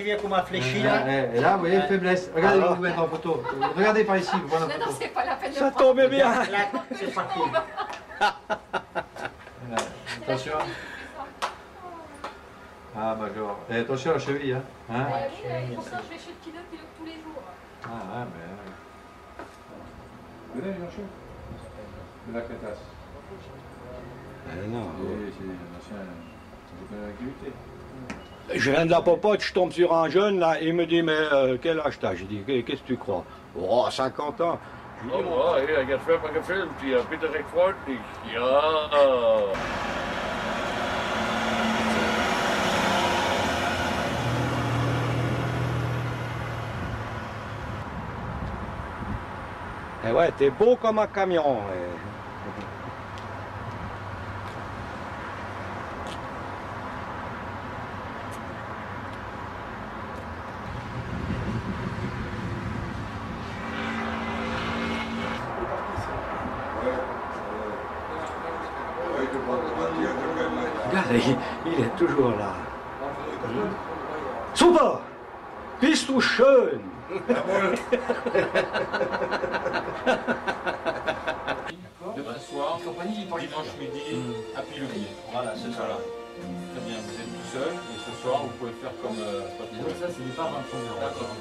vient comme un fléchi là. Et là, vous voyez, faiblesse. Regardez, vous mettre en photo. Regardez par ici, vous prenez en photo. C'est pas la peine de Ça tombait bien. Là, c'est parti. Attention. Ah, major. Et attention à la cheville, hein. Oui, pour ça, je vais chez le kiné tous les jours. Ah, ouais, mais... Venez, Jean-Chou. De la Crétasse. Non. C'est une activité. Je viens de la popote, je tombe sur un jeune là, il me dit mais quel âge t'as? J'ai dit qu'est-ce que tu crois? Oh, 50 ans. Oh, ja, ich habe schon mal gefilmt hier. Bitte recht freundlich. Ja. Eh ouais, t'es beau comme un camion. Regarde, il est toujours là. Super! Bist du schön! Demain soir, dimanche midi, à Piloni. Voilà, c'est ça là. Très bien, vous êtes tout seul et ce soir vous pouvez faire comme... ça c'est du pas 25 €. D'accord.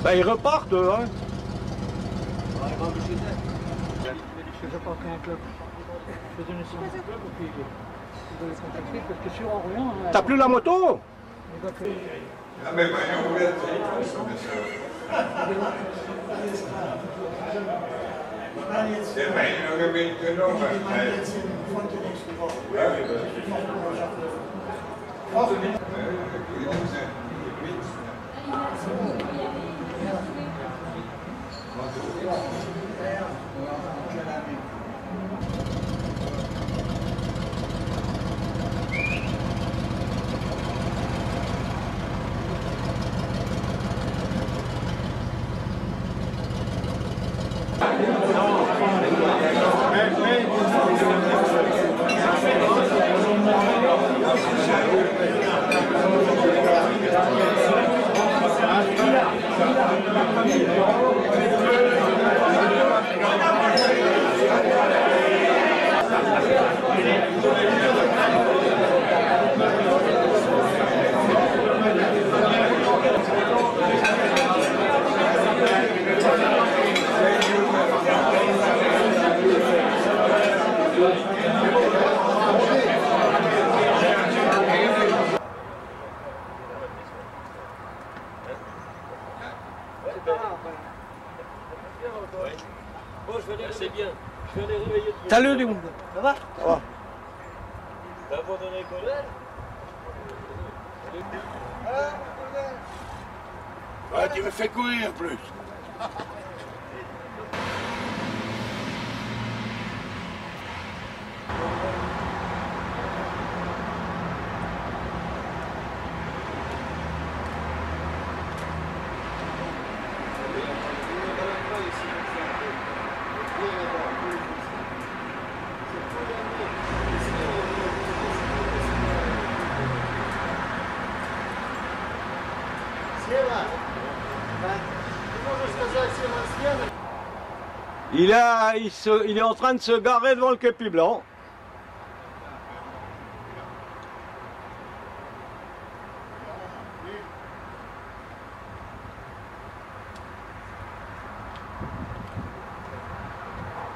Ben, ils repartent, eux, hein. Je fais partie d'un club. Je fais une mission du club et puis je vais les contacter parce que sur Orient... T'as plus la moto? Ah, mais pas c'est meglio che vincono, ma C'est bien. Je vais les réveiller. Salut, du monde. Ça va? Ça va. T'as abandonné Colère? Ouais, tu me fais courir plus. Il est en train de se garer devant le képi blanc.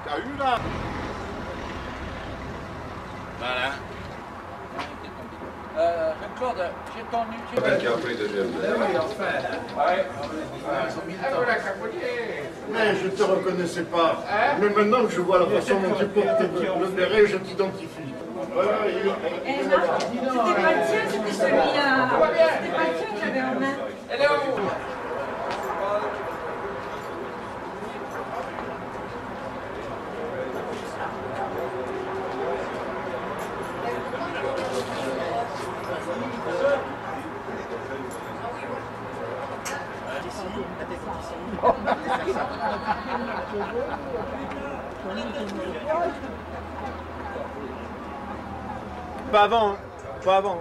T'as eu là? Voilà. Claude, j'ai ton Mais je te reconnaissais pas. Mais maintenant que je vois la façon dont tu portes le béret, je t'identifie. Eh non, c'était pas le tien, c'était celui-là. C'était pas le tien que j'avais en main. Pas avant, hein. Pas avant. Hein.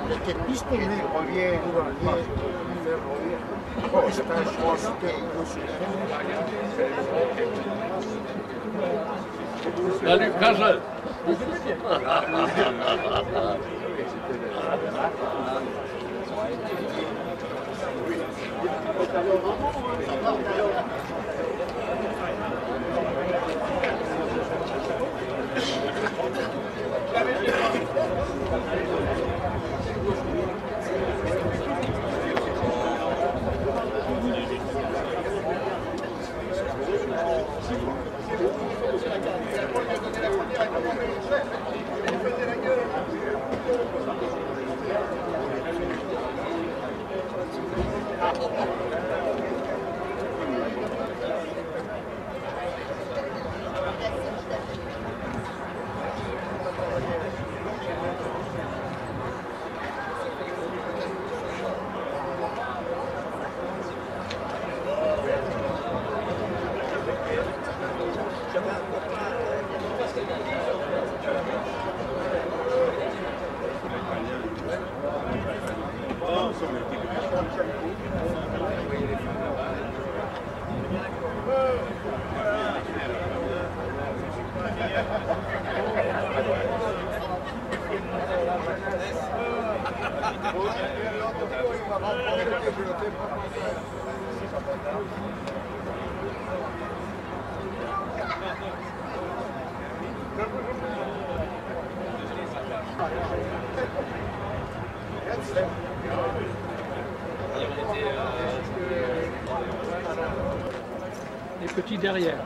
Perché visto che revient oh, c'est un choix Salut, Kajal. Les petits derrière.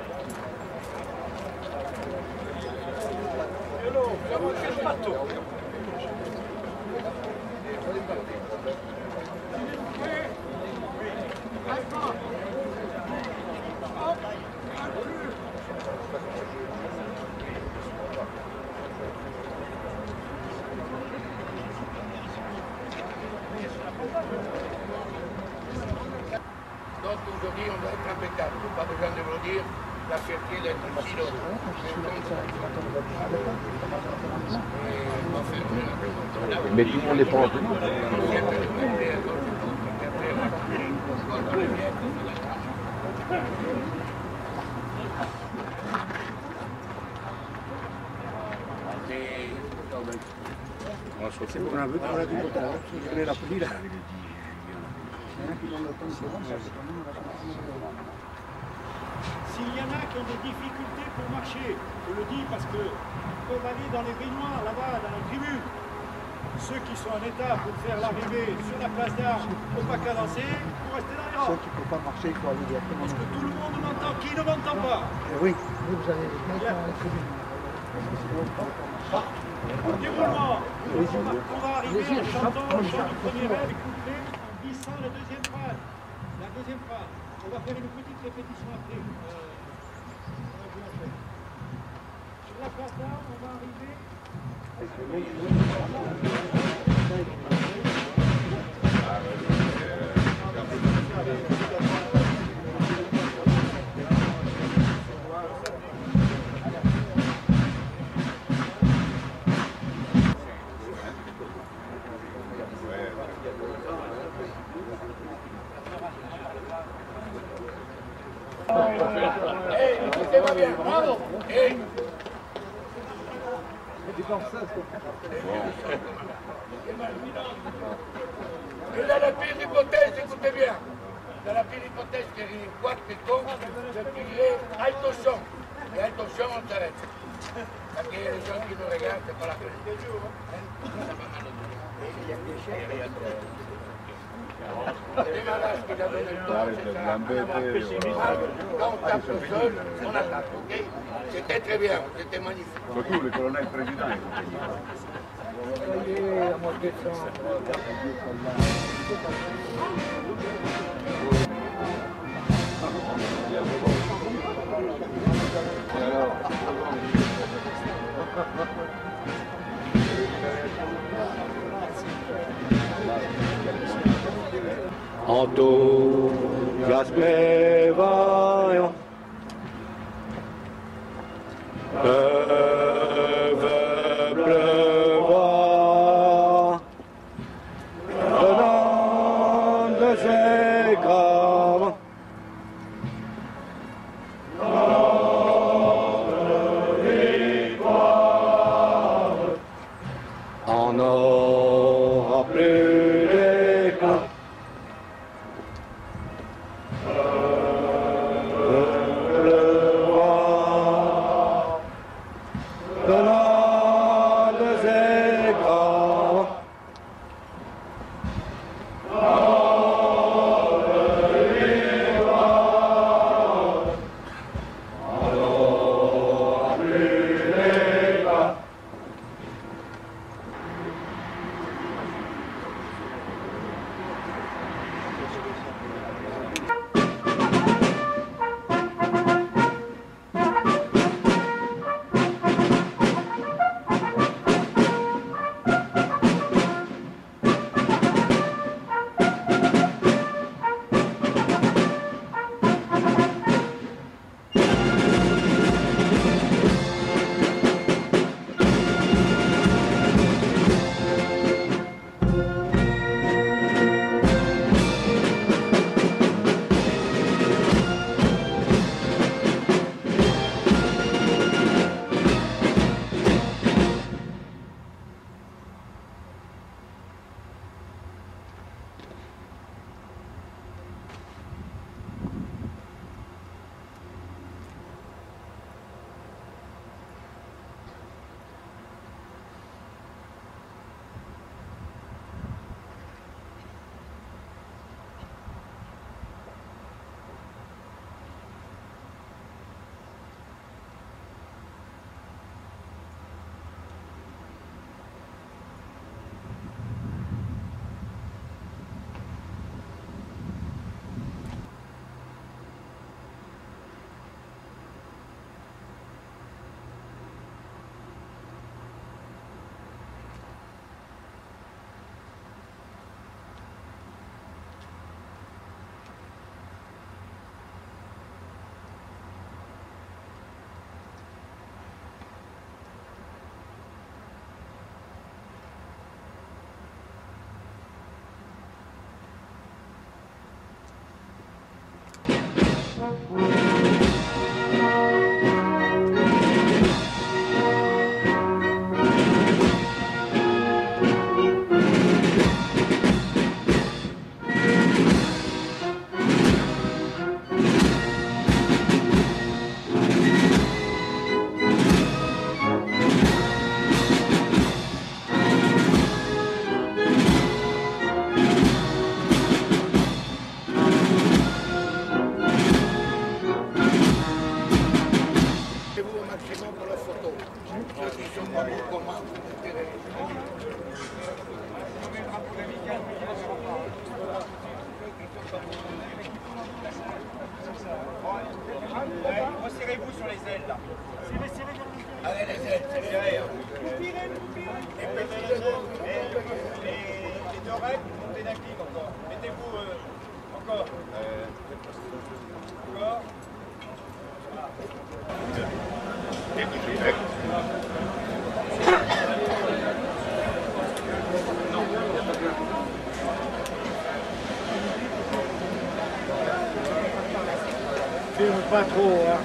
Donc aujourd'hui, on doit être impeccable. Pas besoin de vous dire la fierté d'être ici. Mais tout le monde n'est pas en tenue. C'est pour un peu pour la vie. Je connais la police là. S'il y en a qui ont des difficultés pour marcher, je le dis parce qu'ils peuvent aller dans les baignoires là-bas, dans la tribune. Ceux qui sont en état pour faire l'arrivée sur la place d'Armes, pour pas cadencer, pour rester dans les rangs. Ceux qui ne peuvent pas marcher, il faut aller directement. Parce que tout le monde m'entend. Qui ne m'entend pas? Oui, vous allez les mettre dans la tribune. Déroulement. On va arriver en chantant le chant du premier vers, en glissant la deuxième phrase. La deuxième phrase. On va faire une petite répétition après. Sur la place d'Armes, on va arriver. Écoutez-moi bien, bravo. Et dans la pire hypothèse, écoutez bien, dans la pire hypothèse qu'il y ait une boîte de con, je crierai attention. Et attention, on s'arrête. Parce qu'il y a des gens qui nous regardent, c'est pas la peine. Les malades qui nous donnent le temps, c'est ça. Quand on tape le sol, on attaque, ok? C'était très bien, c'était magnifique. Surtout le colonel président. Soyez à moitié de sang. Enthousiasme peuvent pleuvoir venant de ces graves. On n'aura plus d'éclat. Venant de ces graves. Resserrez-vous sur les ailes là. Allez les ailes, serrez. Et les oreilles, montez d'un clic encore. Mettez-vous encore. Encore. Filme pas trop, hein.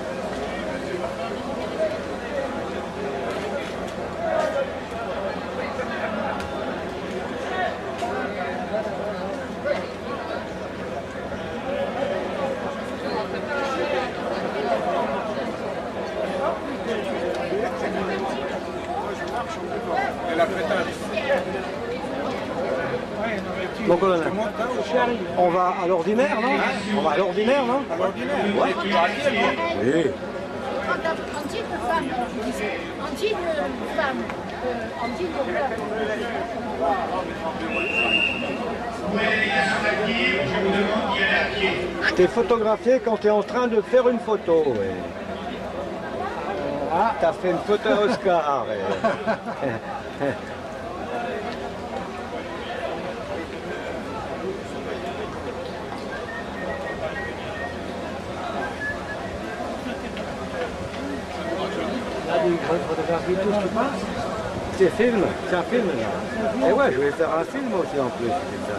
Mon colonel, on va à l'ordinaire, non? On va à l'ordinaire, non? À l'ordinaire, oui. En digne femme, en digne femme, en digne Je t'ai photographié quand tu es en train de faire une photo. Ouais. Ah, t'as fait une photo à Oscar. Là, des grandes photographies, tout ce qui passe. C'est film, c'est un film là. Et ouais, je vais faire un film aussi en plus, c'est ça.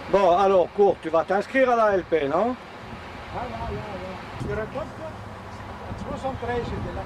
Bon, alors, Kurt, tu vas t'inscrire à la LP, non? Je raconte que 73 j'étais là.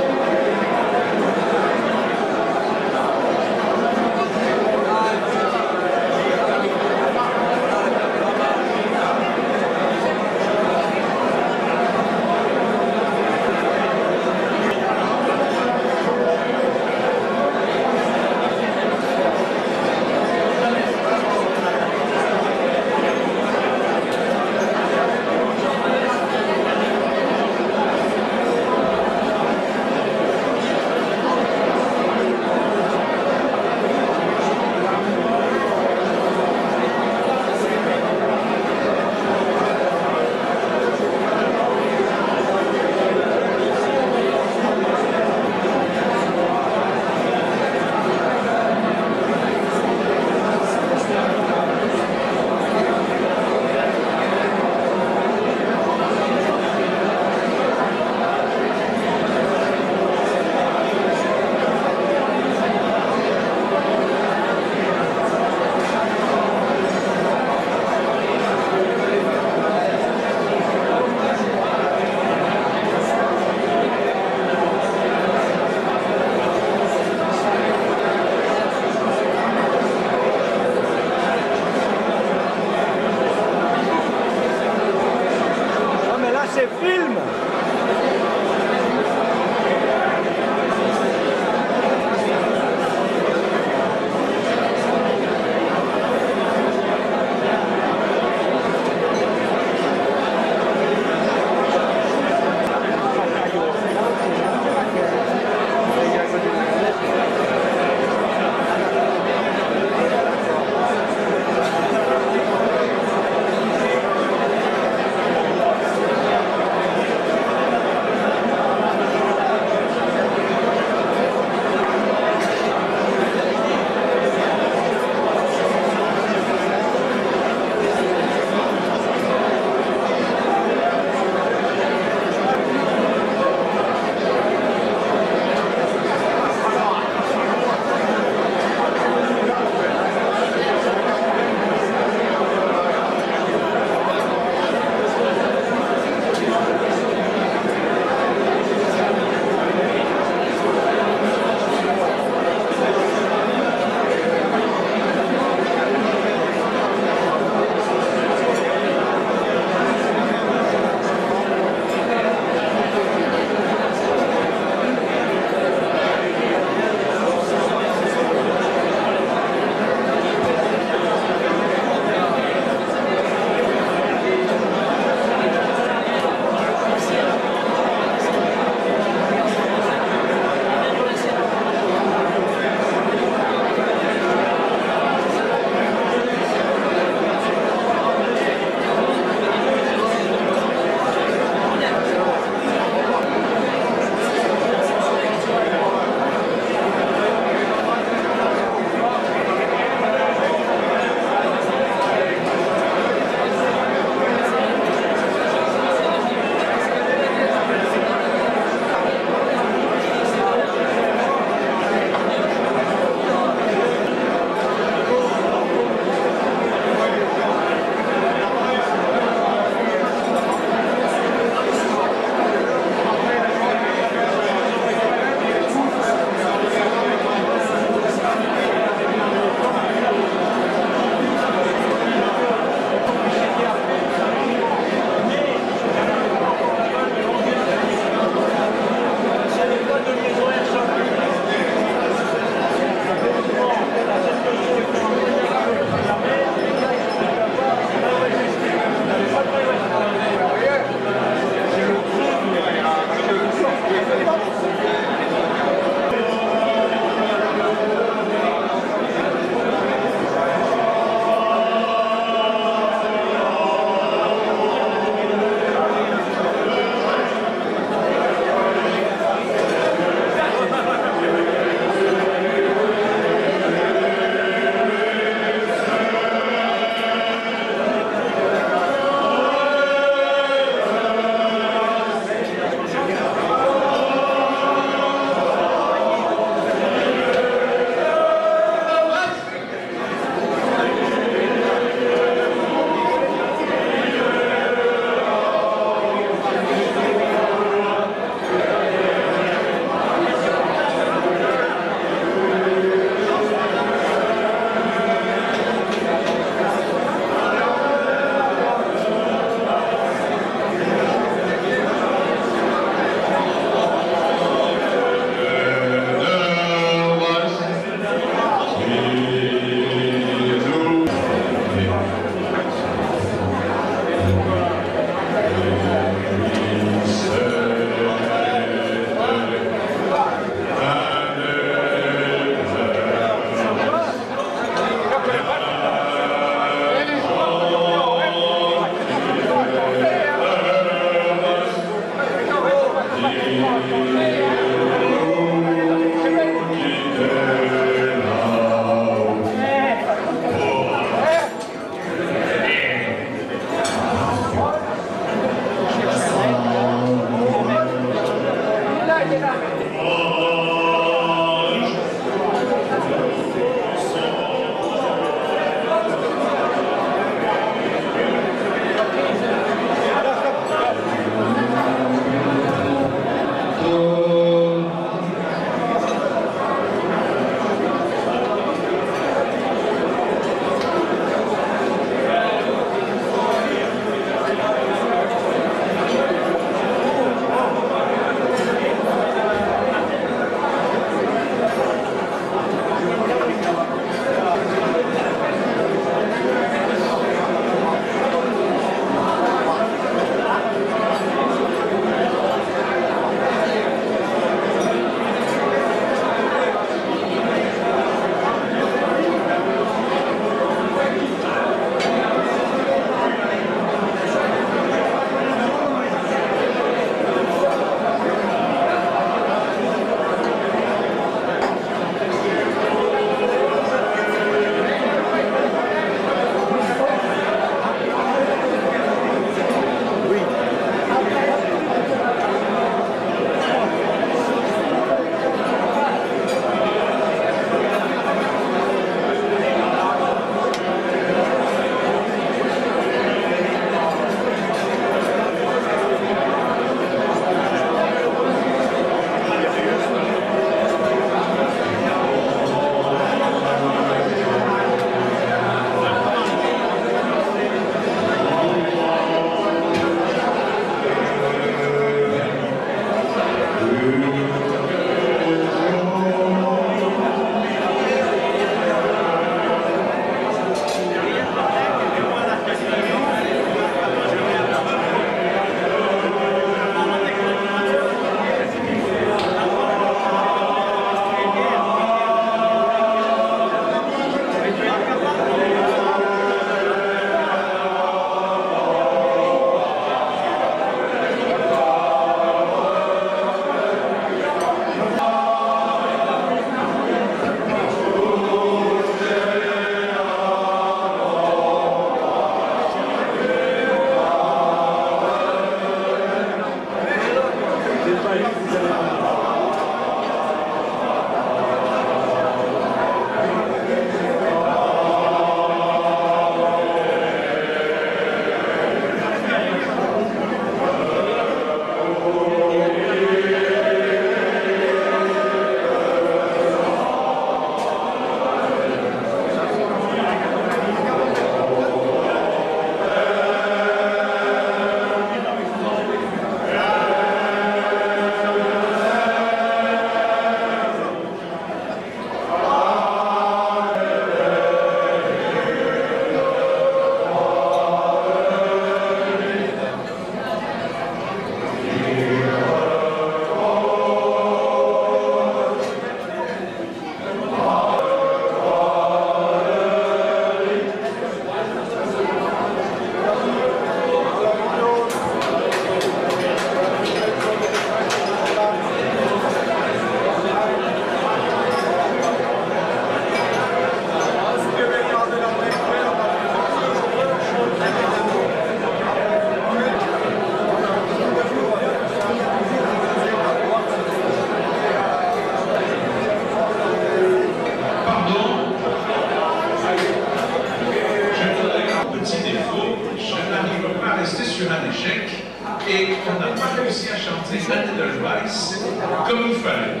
et on n'a pas réussi à chanter Edelweiss comme il fallait.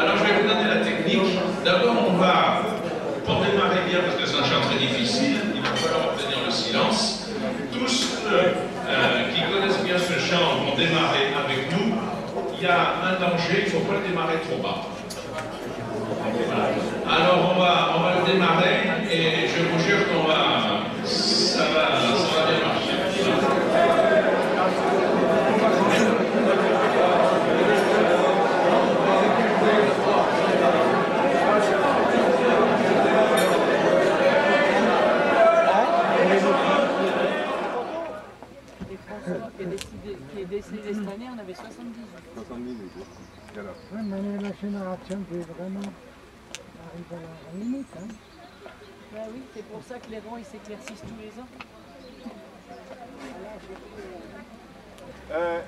Alors je vais vous donner la technique. D'abord on va, pour démarrer bien, parce que c'est un chant très difficile, il va falloir obtenir le silence. Tous ceux qui connaissent bien ce chant vont démarrer avec nous. Il y a un danger, il ne faut pas le démarrer trop bas. Voilà. Alors on va le démarrer et je vous jure qu'on va, ça va bien marcher. Qui est décédé cette année, on avait 78. 78, voilà. Oui, mais la génération qui est vraiment arrive à la limite. Hein. Bah oui, c'est pour ça que les rangs ils s'éclaircissent tous les ans.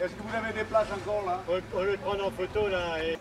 Est-ce que vous avez des places encore là? On le prend en photo là. Et...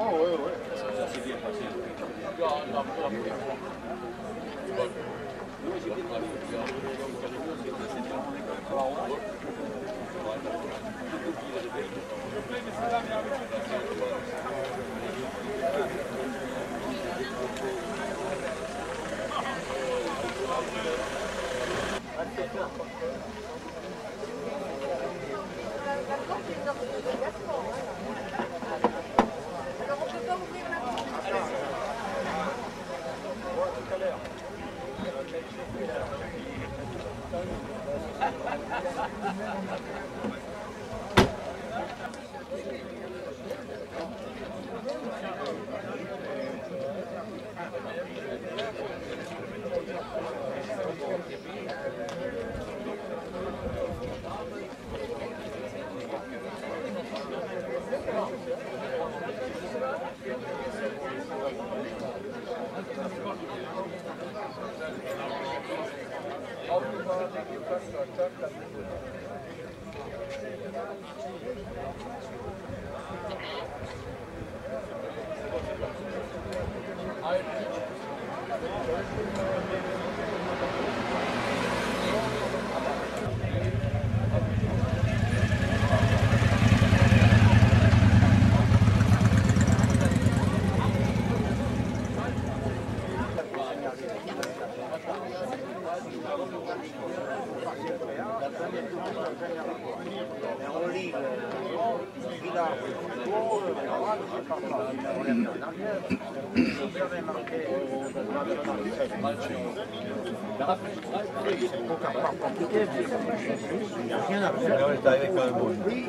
Oh ouais, ouais. Ça s'est bien passé.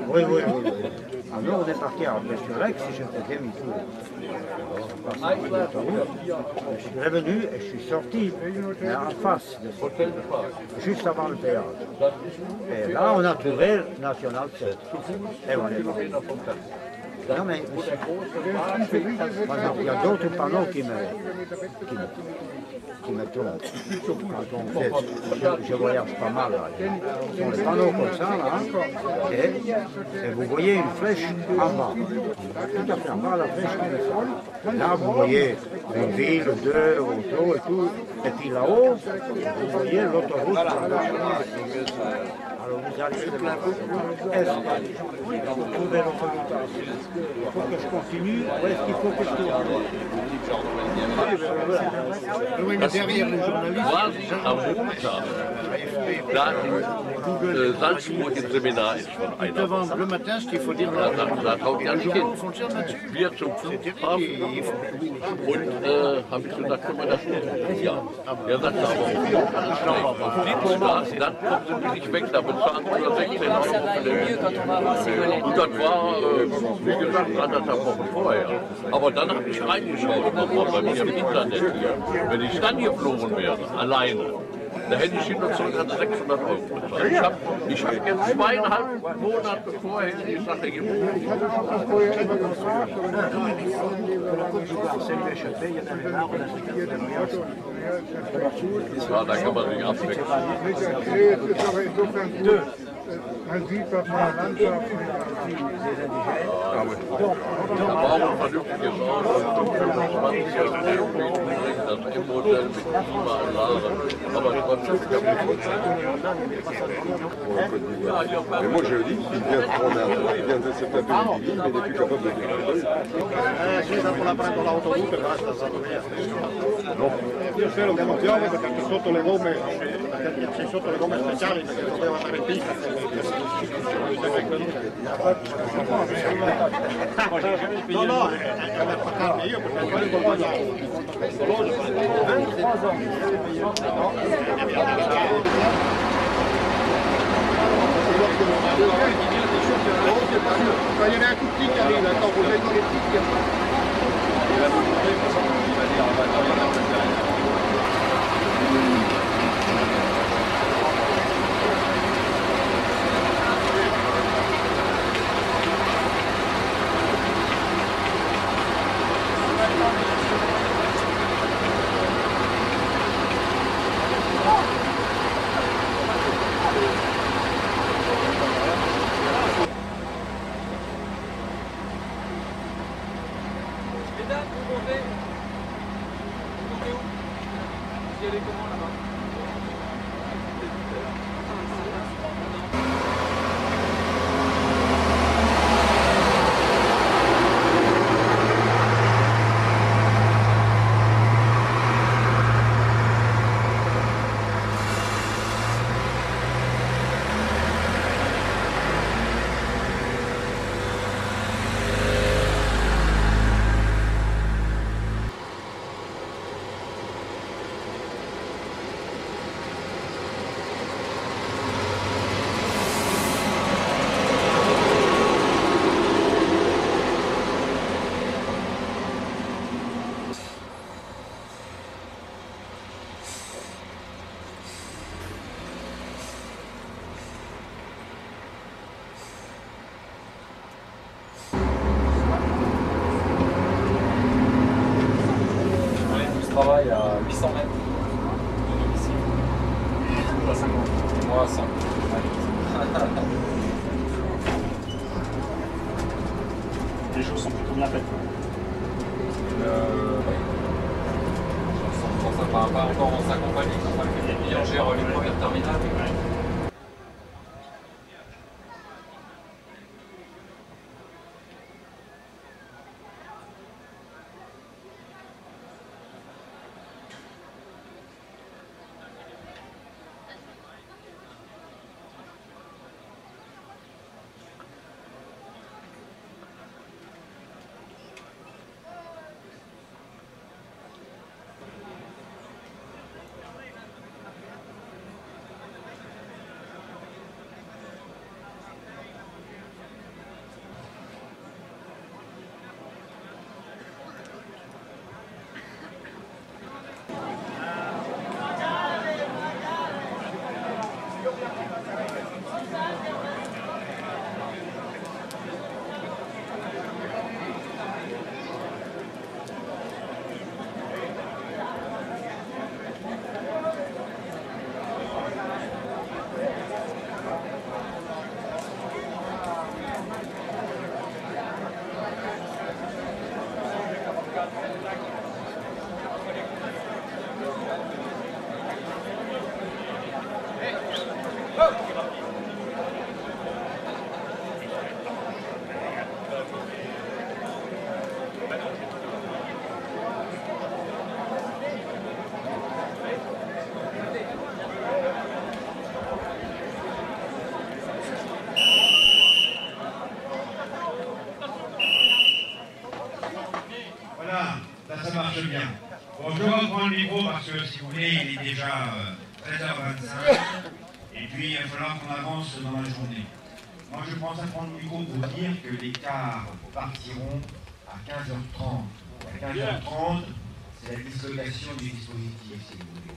Oui, oui, oui. Alors on est parti à Besterec, si je faisais mes tours. Je suis revenu et je suis sorti mais en face de ce hôtel, juste avant le théâtre. Et là on a trouvé National 7. Et on est parti. Non mais il y a d'autres panneaux qui me trompent. Quand je voyage pas mal là. Sur les panneaux comme ça là, et vous voyez une flèche en bas. Tout à fait en bas la flèche comme ça. Là vous voyez une ville, deux autos et tout. Et puis là-haut, vous voyez l'autoroute. Alors vous allez sur la route, est-ce que vous trouvez le résultat? Il faut que je continue ou est-ce qu'il faut que je tourne? Oui, mais derrière les journalistes... Am Montag, da in Salzburg im Seminar ist von einer. Le matin, ce qu'il faut dire... Da traut ja nicht hin. Wir zum Flughafen und habe ich gesagt, können wir das machen? Ja. Er sagt aber, Friedensstraße, dann kommen Sie nicht weg, da wird voir, ça va aller mieux quand on va avoir ces volets. Und das war, wie gesagt, 1,5 Wochen vorher. Aber dann habe ich reingeschaut, nochmal bei mir im Internet hier. Wenn ich dann geflogen wäre, alleine, da hätte ich hin und zurück 600 € bezahlt. Ich hab jetzt 2,5 Monate vorher die Sache gebucht. Ja, da kann man sich abwechseln. Man sieht, was man Landschaft Da war auch ein vernünftiges Auto, 25er, das M-Modell mit Klimaanlage, aber trotzdem kann man nicht. Mais moi je dis, il vient de prendre il vient de cet après-midi, mais il n'est plus capable de décoller. Io se lo demozione perché sotto le gomme, c'è sotto le gomme speciali perché doveva fare il pista. No, no, è per paccarmi io perché poi il qualcosa è pericoloso. 23 ans. Quand il y en a un tout petit qui arrive, attends, vous voyez dans les petits qui arrivent. Travail à 800 mètres de domicile. Toi 50. Moi 100. Les choses sont plutôt bien faites. Ça ne va pas encore s'accompagner. Les clients gèrent les premières terminales. Ça marche bien. Bon, je reprends le micro parce que si vous voulez, il est déjà 13h25. Et puis il va falloir qu'on avance dans la journée. Moi, je pense à prendre le micro pour dire que les cars partiront à 15h30. À 15h30, c'est la dislocation du dispositif, si vous voulez.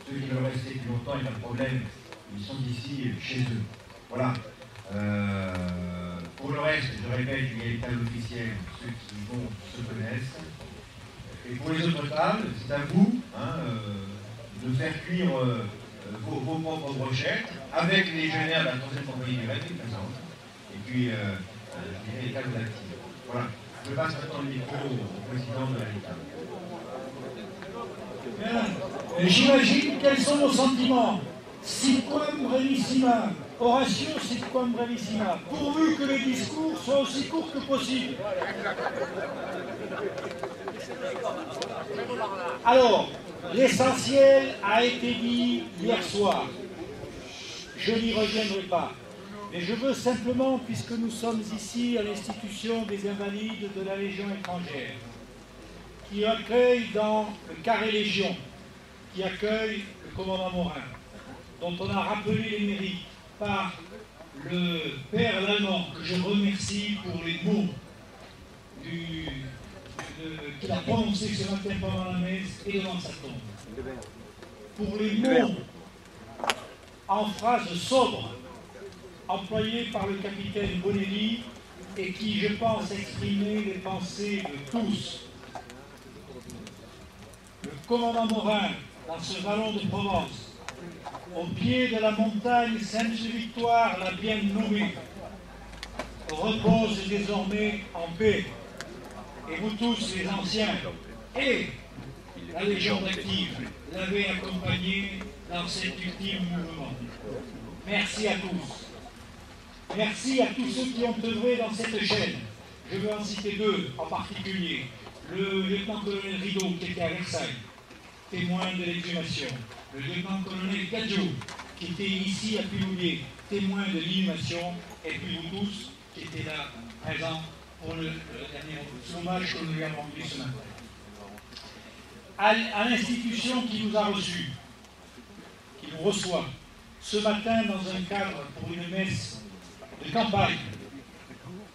Ceux qui veulent rester plus longtemps, il n'y a pas de problème. Ils sont ici, chez eux. Voilà. Pour le reste, je répète, il y a les tables officielles, ceux qui vont se connaissent. Et pour les autres tables, c'est à vous de faire cuire vos propres brochettes avec les légionnaires de la 3e compagnie du Rennes qui présentent. Et puis, je dirais les tables actives. Voilà. Je passe maintenant le micro au président de la table. J'imagine quels sont nos sentiments. Sitquam brevissima. Oratio sitquam brevissima. Pourvu que les discours soient aussi courts que possible. Alors, l'essentiel a été dit hier soir. Je n'y reviendrai pas. Mais je veux simplement, puisque nous sommes ici à l'institution des Invalides de la Légion étrangère, qui accueille dans le Carré Légion, qui accueille le commandant Morin, dont on a rappelé les mérites par le père Lallemand, que je remercie pour les mots qu'il a prononcés ce matin pendant la messe et devant sa tombe. Pour les mots en phrases sobres employés par le capitaine Bonelli et qui, je pense, exprimaient les pensées de tous. Le commandant Morin, dans ce vallon de Provence, au pied de la montagne Sainte-Victoire, la bien nommée, repose désormais en paix. Et vous tous, les anciens, et la Légion active, l'avez accompagné dans cet ultime mouvement. Merci à tous. Merci à tous ceux qui ont œuvré dans cette chaîne. Je veux en citer deux en particulier. Le lieutenant-colonel Rideau, qui était à Versailles, témoin de l'exhumation. Le lieutenant-colonel Gadjo, qui était ici à Piloulier, témoin de l'inhumation. Et puis vous tous, qui étaient là, présents pour le dernier hommage que nous lui avons rendu ce matin. À l'institution qui nous a reçus, qui nous reçoit, ce matin dans un cadre pour une messe de campagne,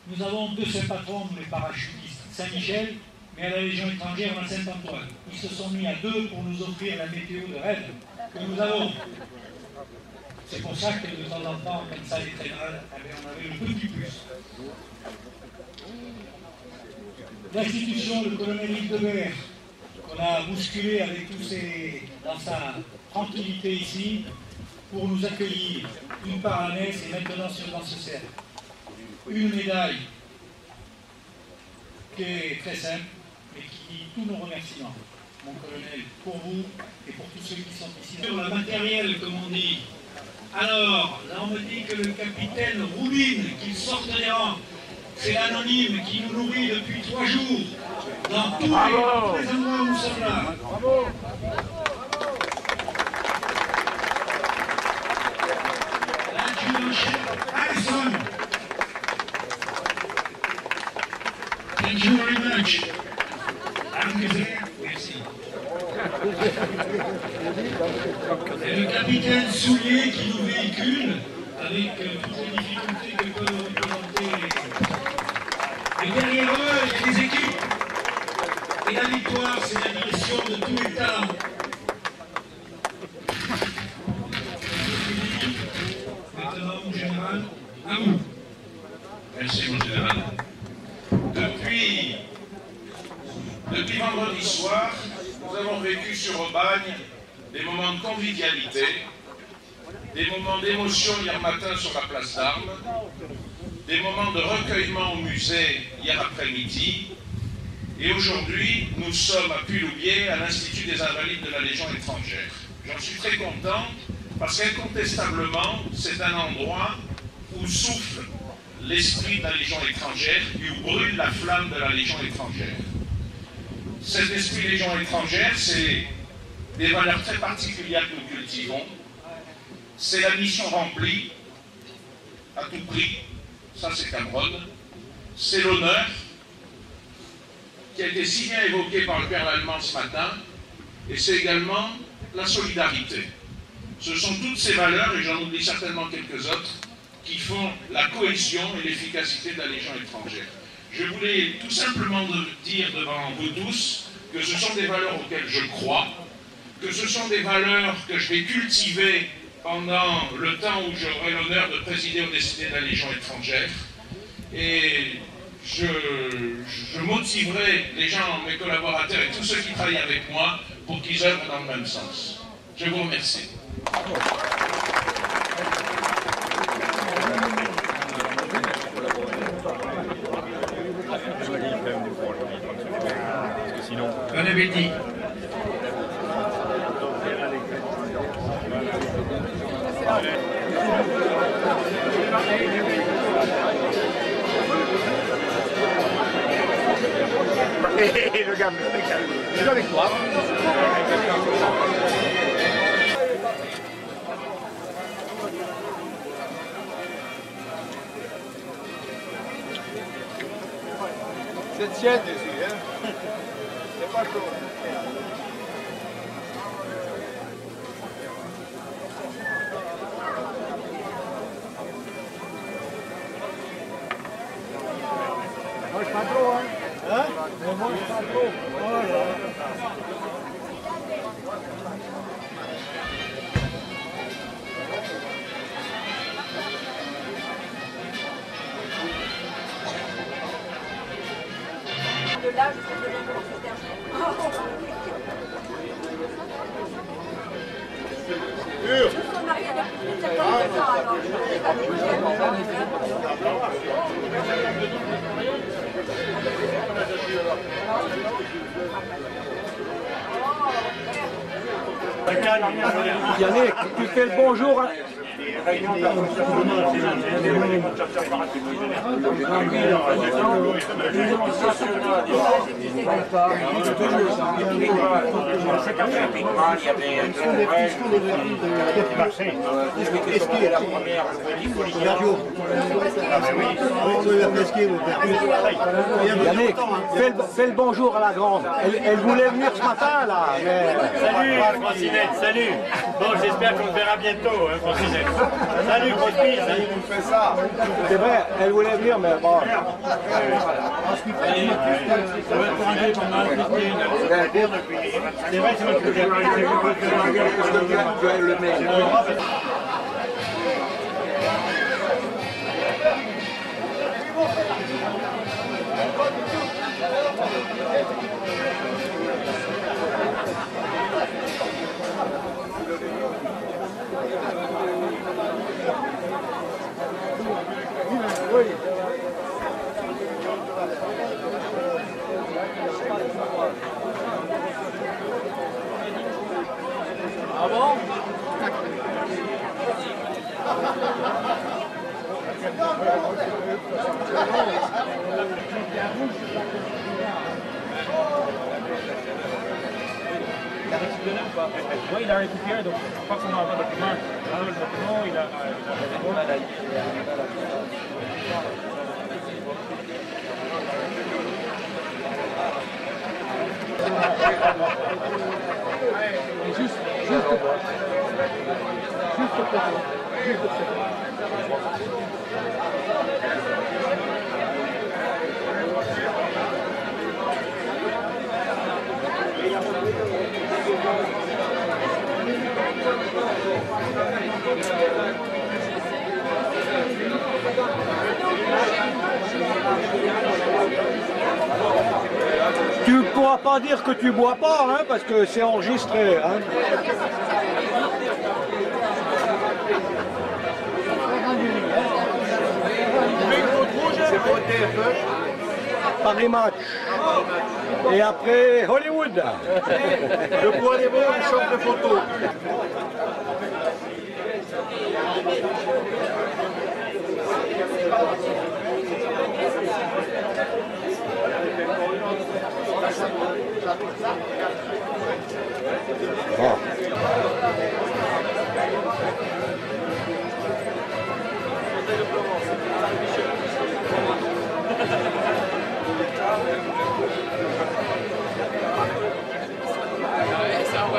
nous avons deux saints patrons, les parachutistes, Saint-Michel, mais à la Légion étrangère, on a Saint-Antoine. Ils se sont mis à deux pour nous offrir la météo de rêve que nous avons. C'est pour ça que de temps en temps, comme ça les traînades, on avait le petit plus. L'institution, le colonel Hildebert, qu'on a bousculé avec tous dans sa tranquillité ici, pour nous accueillir, d'une part à la messe et maintenant dans ce cercle. Une médaille qui est très simple, mais qui dit tous nos remerciements, mon colonel, pour vous et pour tous ceux qui sont ici. Sur le matériel, comme on dit. Alors, là on me dit que le capitaine Roubine, qu'il sorte des rangs, c'est l'anonyme qui nous nourrit depuis 3 jours, dans tous les endroits où nous sommes là. Bravo. Alison. Thank you very much. Merci. Et le capitaine Soulier qui nous véhicule avec toutes les difficultés que peuvent représenter. Et derrière eux, il y a des équipes. Et la victoire, c'est la direction de tous les talents. Maintenant, mon général, à vous. Merci, mon général. Depuis vendredi soir, nous avons vécu sur Aubagne des moments de convivialité, des moments d'émotion hier matin sur la place d'Armes, des moments de recueillement au musée hier après-midi, et aujourd'hui, nous sommes à Piloulier, à l'Institut des Invalides de la Légion étrangère. J'en suis très content, parce qu'incontestablement, c'est un endroit où souffle l'esprit de la Légion étrangère et où brûle la flamme de la Légion étrangère. Cet esprit Légion étrangère, c'est des valeurs très particulières que nous cultivons. C'est la mission remplie, à tout prix, ça c'est Cameron. C'est l'honneur, qui a été si bien évoqué par le père Lallemand ce matin, et c'est également la solidarité. Ce sont toutes ces valeurs, et j'en oublie certainement quelques autres, qui font la cohésion et l'efficacité de la Légion étrangère. Je voulais tout simplement dire devant vous tous que ce sont des valeurs auxquelles je crois, que ce sont des valeurs que je vais cultiver pendant le temps où j'aurai l'honneur de présider aux destinées de la Légion étrangère. Et je motiverai les gens, mes collaborateurs et tous ceux qui travaillent avec moi pour qu'ils œuvrent dans le même sens. Je vous remercie. Bon appétit. Le gamin, je suis avec toi. C'est tiède ici, hein? C'est pas chaud. Mange pas trop, hein? Hein? Ne mange pas trop. Voilà. De là jusqu'à de l'autre. Yannick, tu fais le bonjour à... Yannick, fais le bonjour à la grande. Elle voulait venir ce matin, là. Mais... Salut, Francinette, salut. Bon, j'espère qu'on se verra bientôt, hein, Francinette. Salut, Grospire. C'est vrai, elle voulait venir, mais bon. C'est vrai, c'est moi qui le mec. Ah bon? Oui, il a récupéré, donc je crois qu'on a un document. Le document, il a Tu ne pourras pas dire que tu bois pas, hein, parce que c'est enregistré. Hein. C'est pour TF1. Paris Match. Et après Hollywood. Le point des mots, une chambre de photos. Ça va.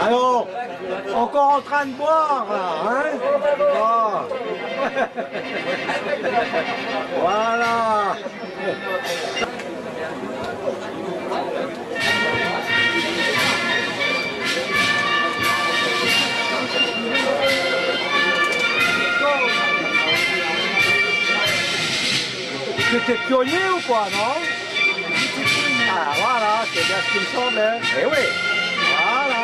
Alors, encore en train de boire, là, hein? Voilà. C'était pionnier ou quoi, non? Ah, voilà, c'est bien ce qu'il me semblait. Eh oui, voilà.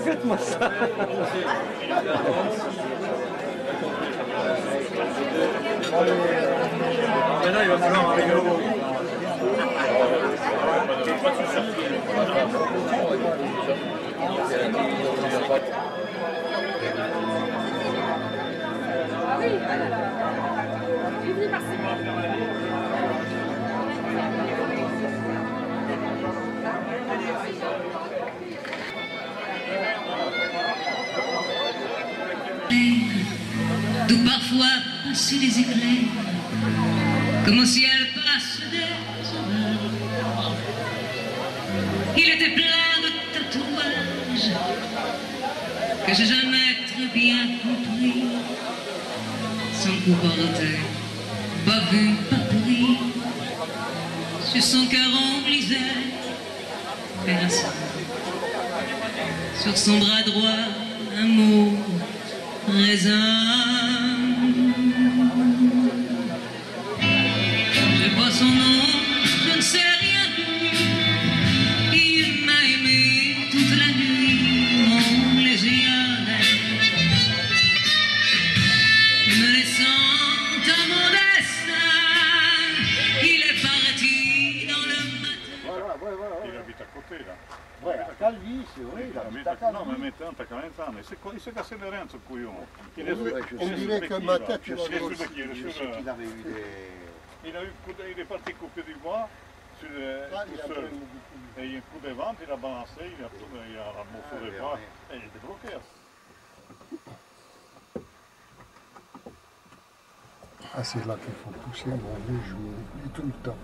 Faites-moi ça. Maintenant, il va falloir un rigolo. Ah oui, ah là là. Il est venu par ses mains. D'où parfois passaient les éclairs, comme au ciel passent des orages. Il était plein de tatouages que j'ai jamais très bien compris. Son cou porté, pas vu, pas pris. Sur son cœur on lisait personne. Sur son bras droit un mot raisin. Je vois son nom, je ne sais rien de lui. Il m'a aimé toute la nuit. c'est vrai, il a mis Non, mais maintenant, t'as 40 ans. Il s'est cassé les reins, ce couillon. On dirait que ma tête, il est parti couper du bois tout seul. Et il y a un coup de vent, il a balancé, il a remboursé le bois et il était bloqué. Ah, c'est là qu'il faut pousser, bon, les jours, et tout le temps.